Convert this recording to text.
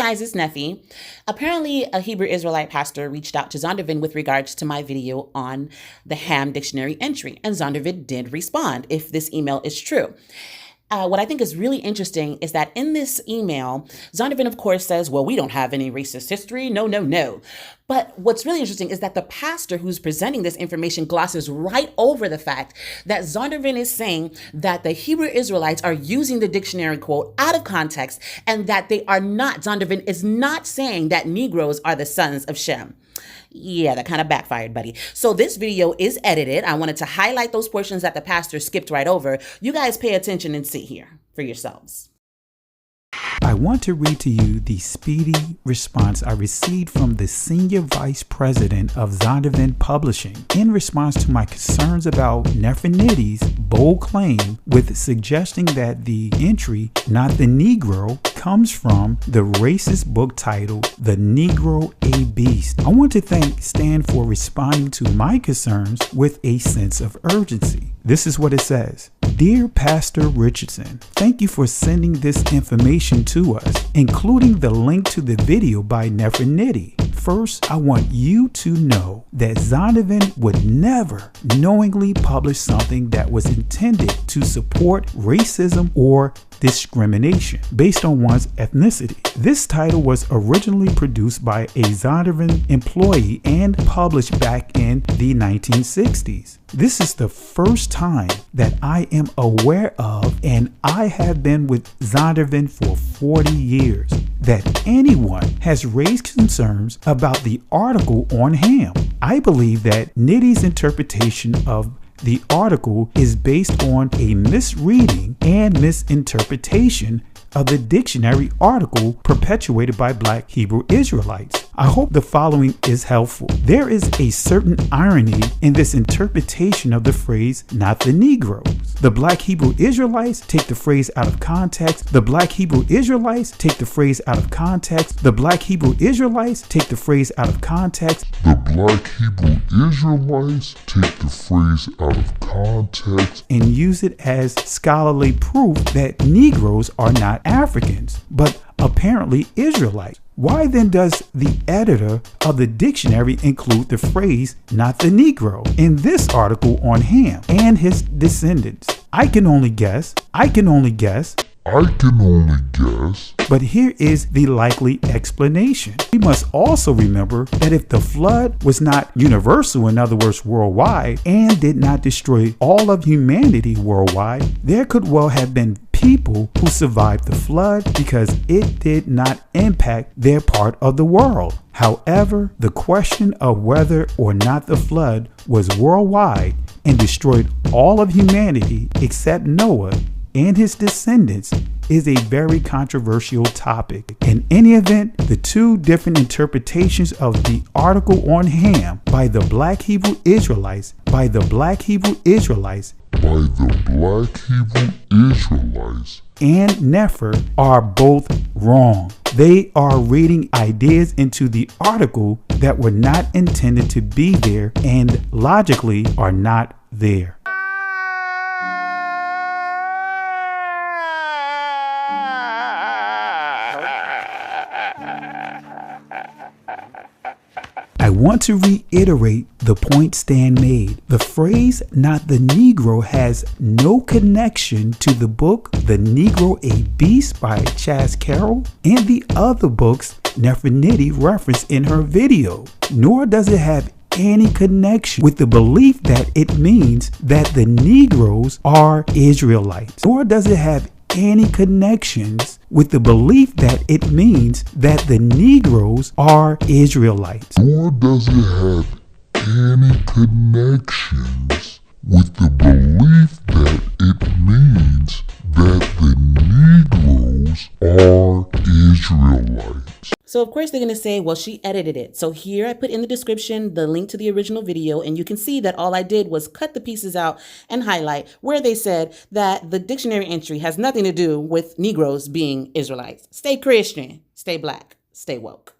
guys, it's Neffy. Apparently, a Hebrew Israelite pastor reached out to Zondervan with regards to my video on the Ham dictionary entry, and Zondervan did respond, if this email is true. What I think is really interesting is that in this email, Zondervan, of course, says, well, we don't have any racist history. No, no, no. But what's really interesting is that the pastor who's presenting this information glosses right over the fact that Zondervan is saying that the Hebrew Israelites are using the dictionary quote out of context, and that they are not, Zondervan is not saying that Negroes are the sons of Shem. Yeah, that kind of backfired, buddy. So this video is edited. I wanted to highlight those portions that the pastor skipped right over. You guys pay attention and see here for yourselves. I want to read to you the speedy response I received from the Senior Vice President of Zondervan Publishing in response to my concerns about Nefertiti's bold claim with suggesting that the entry, not the Negro, comes from the racist book titled The Negro a Beast. I want to thank Stan for responding to my concerns with a sense of urgency. This is what it says. Dear Pastor Richardson, thank you for sending this information to us, including the link to the video by Nefertiti. First, I want you to know that Zondervan would never knowingly publish something that was intended to support racism or discrimination based on one's ethnicity. This title was originally produced by a Zondervan employee and published back in the 1960s. This is the first time that I am aware of, and I have been with Zondervan for 40 years, that anyone has raised concerns about the article on Ham. I believe that Nitty's interpretation of the article is based on a misreading and misinterpretation of the dictionary article perpetuated by Black Hebrew Israelites. I hope the following is helpful. There is a certain irony in this interpretation of the phrase, not the Negroes. The Black Hebrew Israelites take the phrase out of context. The Black Hebrew Israelites take the phrase out of context. The Black Hebrew Israelites take the phrase out of context. The Black Hebrew Israelites take the phrase out of context and use it as scholarly proof that Negroes are not Africans, but apparently Israelites. Why then does the editor of the dictionary include the phrase, not the Negro, in this article on Ham and his descendants? I can only guess. But here is the likely explanation. We must also remember that if the flood was not universal, in other words, worldwide, and did not destroy all of humanity worldwide, there could well have been people who survived the flood because it did not impact their part of the world. However, the question of whether or not the flood was worldwide and destroyed all of humanity except Noah and his descendants is a very controversial topic. In any event, the two different interpretations of the article on Ham by the Black Hebrew Israelites, and Nefer are both wrong. They are reading ideas into the article that were not intended to be there and logically are not there. I want to reiterate the point Stan made. The phrase, not the Negro, has no connection to the book, The Negro a Beast by Chaz Carroll, and the other books Nefertiti referenced in her video, nor does it have any connection with the belief that it means that the Negroes are Israelites, nor does it have any connections with the belief that it means that the Negroes are Israelites. Nor does it have any connections with the belief that it means that the Negroes are Israelites. So of course they're going to say, well, she edited it. So here I put in the description the link to the original video, and you can see that all I did was cut the pieces out and highlight where they said that the dictionary entry has nothing to do with Negroes being Israelites. Stay Christian, stay Black, stay woke.